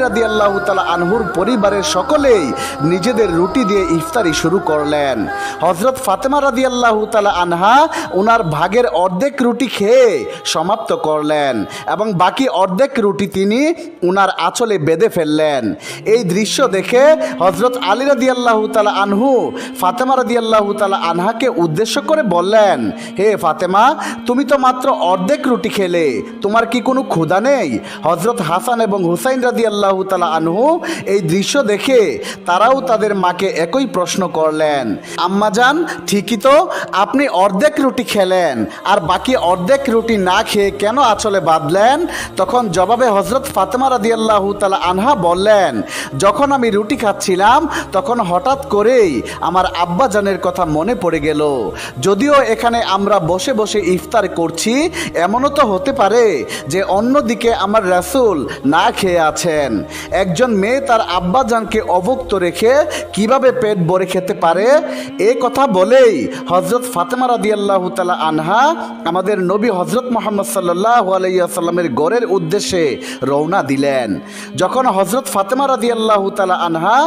রাদিয়াল্লাহু তাআলা আনহুর পরিবারের সকলেই নিজেদের রুটি দিয়ে ইফতারি শুরু করলেন। হযরত ফাতেমা রাদিয়াল্লাহু তাআলা আনহা ওনার ভাগের অর্ধেক রুটি খেয়ে সমাপ্ত করলেন এবং বাকি অর্ধেক রুটি তিনি ওনার আঁচলে বেঁধে ফেললেন। এই দৃশ্য দেখে হযরত আলী রাদিয়াল্লাহু তাআলা আনহু ফাতেমা রাদিয়াল্লাহু তাআলা আনহাকে উদ্দেশ্য করে বললেন, হে ফাতেমা, তুমি তো মাত্র অর্ধেক রুটি খেলে, তোমার কি কোনো ক্ষুধা নেই? হযরত হাসান এবং হুসাইন রাদিয়াল্লাহু তাআলা আনহু এই দৃশ্য দেখে তারাও তাদের মাকে একই প্রশ্ন করলেন, আম্মাজান, ঠিকই তো, আপনি অর্ধেক রুটি খেলেন আর বাকি অর্ধেক রুটি না খেয়ে কেন আঁচলে বাঁধলেন? তখন জবাবে হযরত ফাতেমা রাদিয়াল্লাহু তাআলা আনহা বললেন, যখন আমি রুটি খাচ্ছিলাম তখন হঠাৎ করেই আমার আব্বাজানের কথা মনে পড়ে গেল। যদিও এখানে আমরা বসে বসে ইফতার করছি, এমনও তো হতে পারে যে অন্যদিকে আমার রাসূল না খেয়ে আছেন। একজন মেয়ে তার আব্বাজানকে অভুক্ত রেখে কিভাবে পেট ভরে খেতে পারে? এ কথা বলেই হযরত ফাতেমা রাদিয়াল্লাহু তাআলা আনহা আমাদের নবী হযরত মুহাম্মদ সাল্লাল্লাহু আলাইহি ওয়াসাল্লামের ঘরের উদ্দেশ্যে রওনা দিলেন। যখন হযরত ফাতেমা রাদিয়াল্লাহু তাআলা আনহা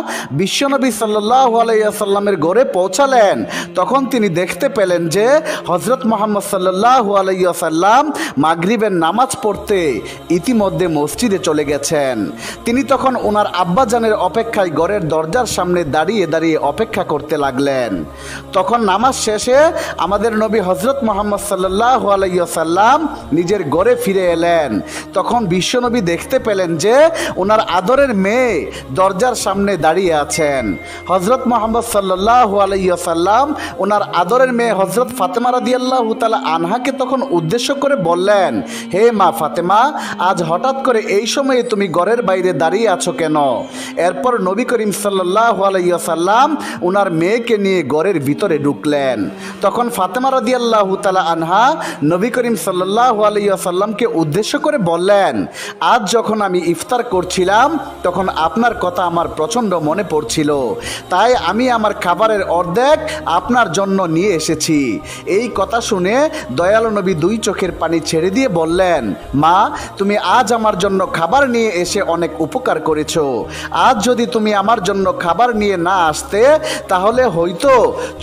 বিশ্বনবী সাল্লাল্লাহু আলাইহি ওয়াসাল্লামের ঘরে পৌঁছালেন, তখন তিনি দেখতে পেলেন যে হযরত মুহাম্মদ সাল্লাল্লাহু আলাইহি ওয়াসাল্লাম মাগরিবের নামাজ পড়তে ইতিমধ্যে মসজিদে চলে গেছেন। তিনি তখন ওনার আব্বাজানের অপেক্ষায় ঘরের দরজার সামনে দাঁড়িয়ে দাঁড়িয়ে অপেক্ষা করতে লাগলেন। তখন নামাজ শেষে আমাদের নবী হযরত মুহাম্মদ সাল্লাল্লাহু আলাইহি ওয়াসাল্লাম নিজের ঘরে ফিরে এলেন। তখন বিশ্বনবী দেখতে পেলেন যে ওনার আদরের মেয়ে দরজার সামনে দাঁড়িয়ে আছেন। হযরত মুহাম্মদ সাল্লাল্লাহু আলাইহি ওয়াসাল্লাম ওনার আদরের মেয়ে হযরত ফাতেমা রাদিয়াল্লাহু তাআলা আনহাকে তখন উদ্দেশ্য করে বললেন, হে মা ফাতেমা, আজ হঠাৎ করে এই সময়ে তুমি ঘরের বাইরে দাঁড়িয়ে আছো কেন? এরপর নবী করিম সাল্লাল্লাহু আলাইহি ওয়াসাল্লাম ওনার মেয়েকে নিয়ে ঘরের ভিতরে ঢুকলেন। তখন ফাতেমা রাদিয়াল্লাহু তাআলা আনহা নবী করিম সাল্লাল্লাহু আলাইহি ওয়াসাল্লামকে উদ্দেশ্য করে বললেন, আজ যখন আমি ইফতার করছিলাম তখন আপনার কথা আমার প্রচণ্ড মনে পড়ছিল, তাই আমি আমার খাবারের অর্ধেক আপনার জন্য নিয়ে এসেছি। এই কথা শুনে দয়ালু নবী দুই চোখের পানি ছেড়ে দিয়ে বললেন, মা, তুমি আজ আমার জন্য খাবার নিয়ে এসে অনেক উপকার করেছো। আজ যদি তুমি আমার জন্য খাবার নিয়ে না আসতে তাহলে হয়তো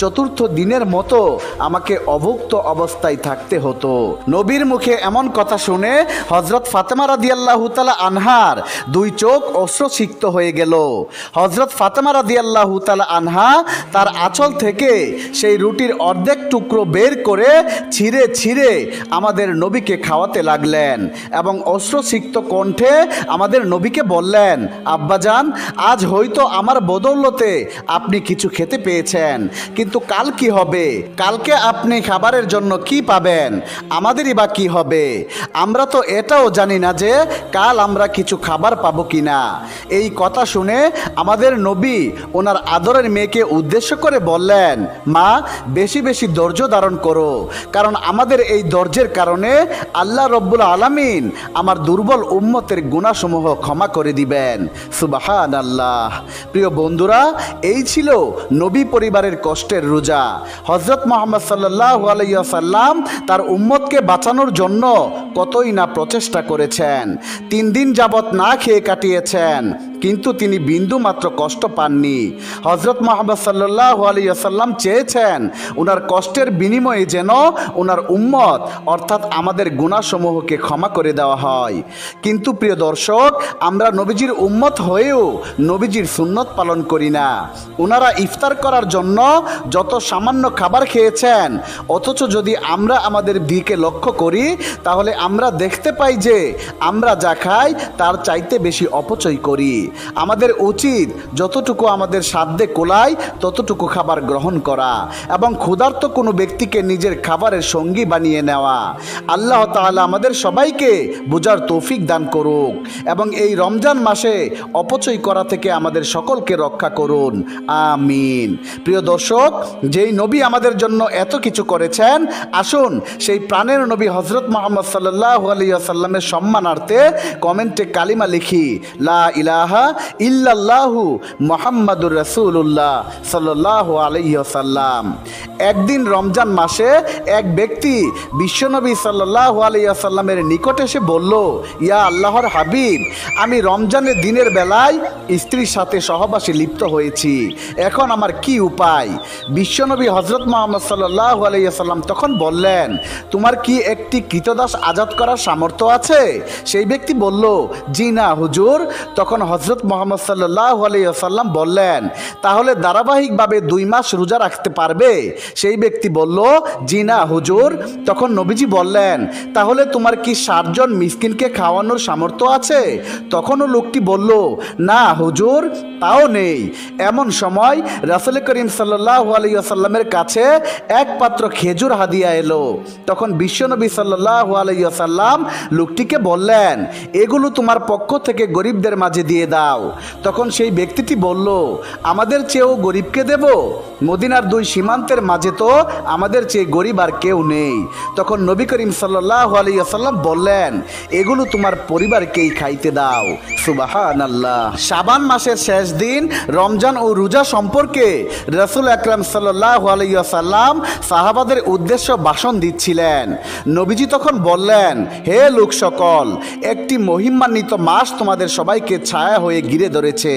চতুর্থ দিনের মতো আমাকে অভুক্ত অবস্থায় থাকতে হতো। নবীর মুখে এমন কথা শুনে হযরত ফাতেমা রাদিয়াল্লাহু তাআলা আনহার দুই চোখ অশ্রুসিক্ত হয়ে গেল। হযরত ফাতেমা রাদিয়াল্লাহু তাআলা আনহা তার আঁচল থেকে সেই রুটির অর্ধেক টুকরো বের করে ছিঁড়ে ছিঁড়ে আমাদের নবীকে খাওয়াতে লাগলেন এবং অশ্রুসিক্ত কণ্ঠে আমাদের নবীকে বললেন, আব্বাজান, আজ হয়তো আমার বদৌলতে আপনি কিছু খেতে পেয়েছেন, কিন্তু কাল কি হবে? কালকে আপনি খাবারের জন্য কি পাবেন? আমাদেরই বা কি হবে? আমরা তো এটাও জানি না যে কাল আমরা কিছু খাবার পাবো কিনা। এই কথা শুনে আমাদের নবী ওনার আদরের মেয়েকে উদ্দেশ্য করে বললেন, মা, বেশি বেশি ধৈর্য ধারণ করো, কারণ আমাদের এই ধৈর্যের কারণে আল্লাহ রব্বুল আলামিন আমার দুর্বল উম্মতের গুনাহসমূহ ক্ষমা করে দিবেন। সুবহানাল্লাহ। প্রিয় বন্ধুরা, এই ছিল নবী পরিবারের কষ্টের রোজা। হযরত মুহাম্মদ সাল্লাল্লাহু আলাইহি ওয়াসাল্লাম তার উম্মতকে বাঁচানোর জন্য কতই না প্রচেষ্টা করেছেন। 3 দিন যাবত না খেয়ে কাটিয়েছেন, কিন্তু তিনি বিন্দু মাত্র কষ্ট পাননি। হযরত মুহাম্মদ সাল্লাল্লাহু আলাইহি ওয়াসাল্লাম চেয়েছেন ওনার কষ্টের বিনিময়ে যেন ওনার উম্মত অর্থাৎ আমাদের গুনাহসমূহকে ক্ষমা করে দেওয়া হয়। কিন্তু প্রিয় দর্শক, আমরা নবীজির উম্মত হয়েও নবীজির সুন্নত পালন করি না। ওনারা ইফতার করার জন্য যত সামান্য খাবার খেয়েছেন, অথচ যদি আমরা আমাদের দিকে লক্ষ্য করি তাহলে আমরা দেখতে পাই যে আমরা যা খাই তার চাইতে বেশি অপচয় করি। আমাদের উচিত যতটুকু আমাদের সাধ্যে কোলায় ততটুকু খাবার গ্রহণ করা এবং ক্ষুধার্ত কোনো ব্যক্তিকে নিজের খাবারের সঙ্গী বানিয়ে নেওয়া। আল্লাহ তাআলা আমাদের সবাইকে বোঝার তৌফিক দান করুক এবং এই রমজান মাসে অপচয় করা থেকে আমাদের সকলকে রক্ষা করুন, আমিন। প্রিয় দর্শক, যেই নবী আমাদের জন্য এত কিছু করেছেন, আসুন সেই প্রাণের নবী হযরত মুহাম্মদ সাল্লাল্লাহু আলাইহি ওয়াসাল্লামের সম্মানার্থে কমেন্টে কালিমা লিখি, লা ইলাহা ইল্লাল্লাহু মুহাম্মাদুর রাসূলুল্লাহ সাল্লাল্লাহু আলাইহি ওয়াসাল্লাম। একদিন রমজান মাসে এক ব্যক্তি বিশ্বনবী সাল্লাল্লাহু আলাইহি ওয়াসাল্লামের নিকট এসে বলল, ইয়া আল্লাহর হাবিব, আমি রমজানের দিনের বেলায় স্ত্রীর সাথে সহবাসে লিপ্ত হয়েছি, এখন আমার কি উপায়? বিশ্বনবী হযরত মুহাম্মদ সাল্লাল্লাহু আলাইহি ওয়াসাল্লাম তখন বললেন, তোমার কি একটি কৃতদাস আজাদ করার সামর্থ্য আছে? সেই ব্যক্তি বলল, জি না হুজুর। তখন হযরত মুহাম্মদ সাল্লাল্লাহু আলাইহি ওয়াসাল্লাম বললেন, তাহলে ধারাবাহিকভাবে 2 মাস রোজা রাখতে পারবে? সেই ব্যক্তি বলল, জি না হুজুর। তখন নবীজি বললেন, তাহলে তোমার কি 60 জন মিসকিনকে খাওয়ানোর সামর্থ্য আছে? তখনও লোকটি বলল, না হুজুর, তাও নেই। এমন সময় রাসূল করিম সাল্লাল্লাহু আলাইহি ওয়াসাল্লামের কাছে এক পাত্র খেজুর হাদিয়া এলো। তখন বিশ্বনবী সাল্লাল্লাহু আলাইহি ওয়াসাল্লাম লোকটিকে বললেন, এগুলো তোমার পক্ষ থেকে গরিবদের মাঝে দিয়ে দাও। তখন সেই ব্যক্তিটি বলল, আমাদের চেয়েও গরিবকে দেব? মদিনার 2 সীমান্তের মাঝে তো আমাদের চেয়ে গরিব আর কেউ নেই। তখন নবী করিম সাল্লাল্লাহু আলাইহি ওয়াসাল্লাম বললেন, এগুলো তোমার পরিবারকেই খাইতে দাও। সুবহানাল্লাহ। শাবান মাসের শেষ দিন রমজান ও রোজা সম্পর্কে রাসূল আকরাম সাল্লাল্লাহু আলাইহি ওয়াসাল্লাম সাহাবাদের উদ্দেশ্য ভাষণ দিচ্ছিলেন। নবীজি তখন বললেন, হে লোক সকল, একটি মহিমান্বিত মাস তোমাদের সবাইকে ছায়া হয়ে ঘিরে ধরেছে।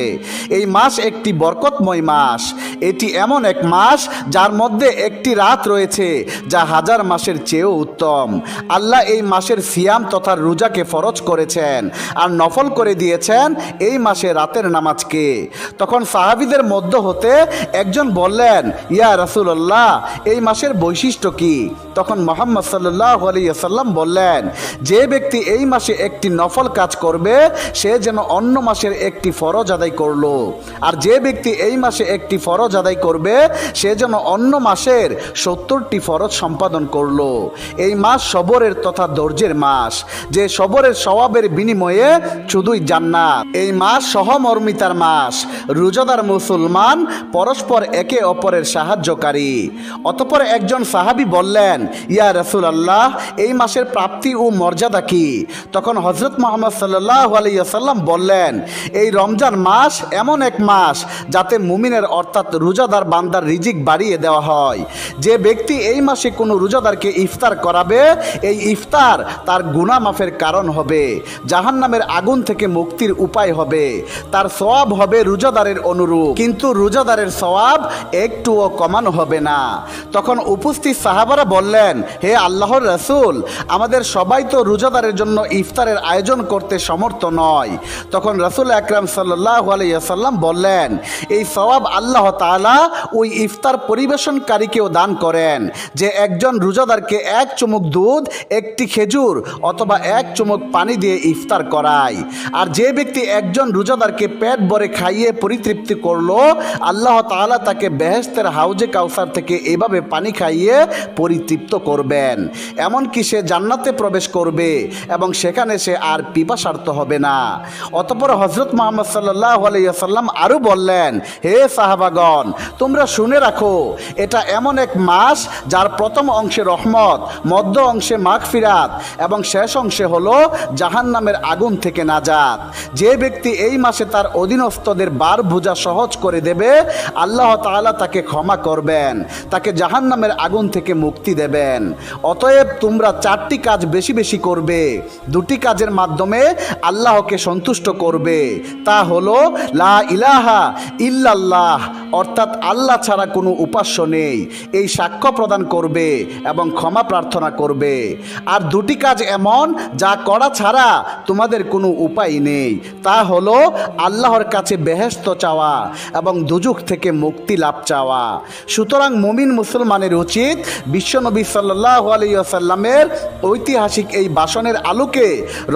এই মাস একটি বরকতময় মাস। এটি এমন এক মাস যার মধ্যে একটি রাত রয়েছে যা 1000 মাসের চেয়েও উত্তম। আল্লাহ এই মাসের সিয়াম তথা রোজাকে ফরজ করেছেন আর নফল করে দিয়েছেন এই মাসে রাতের নামাজকে। তখন সাহাবীদের মধ্য হতে একজন বললেন, ইয়া রাসূলুল্লাহ, এই মাসের বৈশিষ্ট্য কি? তখন মুহাম্মদ সাল্লাল্লাহু আলাইহি ওয়াসাল্লাম বললেন, যে ব্যক্তি এই মাসে একটি নফল কাজ করবে সে যেন অন্য মাসের একটি ফরজ আদায় করলো, আর যে ব্যক্তি এই মাসে একটি ফরজ আদায় করবে সে যেন অন্য মাসের 70টি ফরজ সম্পাদন করলো। এই মাস সবরের তথা ধৈর্যের মাস, যে সবরের সওয়াবের বিনিময়ে শুধুই জান্নাত। এই মাস সহমর্মিতার মাস। রোজাদার মুসলমান পরস্পর একে অপরের সাহায্যকারী। অতঃপর একজন সাহাবী বললেন, ইয়া রাসূলুল্লাহ, এই মাসের প্রাপ্তি ও মর্যাদা কি? তখন হযরত মুহাম্মদ সাল্লাল্লাহু আলাইহি ওয়াসাল্লাম বললেন, এই রমজান মাস এমন এক মাস যাতে মুমিনের অর্থাৎ রোজাদার বান্দার রিজিক বাড়িয়ে দেওয়া হয়। যে ব্যক্তি এই মাসে কোনো রোজাদারকে ইফতার করাবে, এই ইফতার তার গুনাহ মাফের কারণ হবে, জাহান্নামের আগুন থেকে মুক্তির উপায় হবে, তার সওয়াব হবে রোজাদারের অনুরূপ, কিন্তু রোজাদারের সওয়াব একটুও কমানো হবে না। তখন উপস্থিত সাহাবারা বললেন, হে আল্লাহর রাসূল, আমাদের সবাই তো রোজাদারের জন্য ইফতারের আয়োজন করতে সমর্থ নয়। তখন রাসূল আকরাম সাল্লাল্লাহু আলাইহি ওয়াসাল্লাম বললেন, এই সওয়াব আল্লাহ তাআলা ওই ইফতার পরিবেশনকারীকেও দান করেন যে একজন রোজাদারকে 1 চুমুক দুধ, 1টি খেজুর অথবা 1 চুমুক পানি দিয়ে ইফতার করায়। আর যে ব্যক্তি একজন রোজাদারকে পেট ভরে খাইয়ে পরিতৃপ্তি করলো, আল্লাহ তাআলা তাকে বেহেশতের হাউজে কাউসার থেকে এভাবে পানি খাইয়ে পরিতৃপ্ত করবেন, এমনকি সে জান্নাতে প্রবেশ করবে এবং সেখানে সে আর পিপাসার্ত হবে না। অতঃপর হযরত মুহাম্মদ সাল্লাল্লাহু আলাইহি ওয়াসাল্লাম আরও বললেন, হে সাহাবাগণ, তোমরা শুনে রাখো, এটা এমন এক মাস যার প্রথম অংশে রহমত, মধ্য অংশে মাগফিরাত এবং শেষ অংশে হলো জাহান্নামের আগুন থেকে নাজাত। যে ব্যক্তি এই মাসে তার অধীনস্থদের বার বোঝা সহজ করে দেবে, আল্লাহ তাআলা তাকে ক্ষমা করবেন, তাকে জাহান্নামের আগুন থেকে মুক্তি দেবেন। অতএব তোমরা 4টি কাজ বেশি বেশি করবে, 2টি কাজের মাধ্যমে আল্লাহকে সন্তুষ্ট করবে। তা হলো লা ইলাহা ইল্লাল্লাহ, অর্থাৎ আল্লাহ ছাড়া কোনো উপাস্য নেই, এই সাক্ষ্য প্রদান করবে এবং ক্ষমা প্রার্থনা করবে। আর 2টি কাজ এমন যা করা ছাড়া তোমাদের কোনো উপায় নেই, তা হলো আল্লাহর কাছে বেহেশত চাওয়া এবং দুজুখ থেকে মুক্তি লাভ চাওয়া। সুতরাং মুমিন মুসলমানের উচিত বিশ্বনবী সাল্লাল্লাহু আলাইহি ওয়াসাল্লামের ঐতিহাসিক এই ভাষণের আলোকে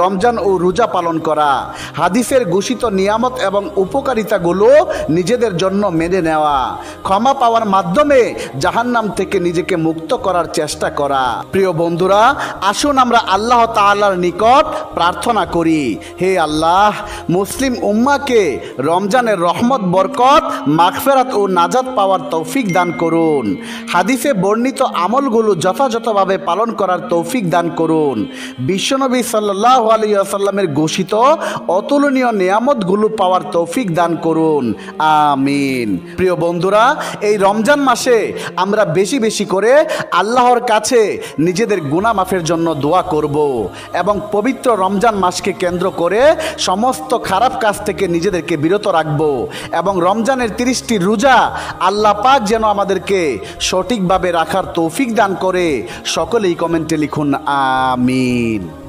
রমজান ও রোজা পালন করা, হাদিসের ঘোষিত নিয়ামত এবং উপকারিতাগুলো নিজেদের জন্য মেনে নেওয়া, ক্ষমা পাওয়ার মাধ্যমে জাহান্নাম থেকে নিজেকে মুক্ত করার চেষ্টা করা। প্রিয় বন্ধুরা, আসুন আমরা আল্লাহ তাআলার নিকট প্রার্থনা করি, হে আল্লাহ, মুসলিম উম্মাহকে রমজানের রহমত, বরকত মাগফিরাত ও নাজাত পাওয়ার তৌফিক দান করুন। হাদিসে বর্ণিত আমলগুলো যথাযথভাবে পালন করার তৌফিক দান করুন। বিশ্বনবী সাল্লাল্লাহু আলাইহি ওয়াসাল্লামের ঘোষিত অতুলনীয় নিয়ামতগুলো পাওয়ার তৌফিক দান করুন, আমিন। প্রিয় বন্ধুরা, এই রমজান মাসে আমরা বেশি বেশি করে আল্লাহর কাছে নিজেদের গুনাহ মাফের জন্য দোয়া করব এবং পবিত্র রমজান মাসকে কেন্দ্র করে সমস্ত খারাপ কাজ থেকে নিজেদেরকে বিরত রাখব এবং রমজানের 30টি রোজা আল্লাহ পাক যেন আমাদেরকে সঠিকভাবে রাখার তৌফিক দান করে। সকলেই কমেন্টে লিখুন, আমিন।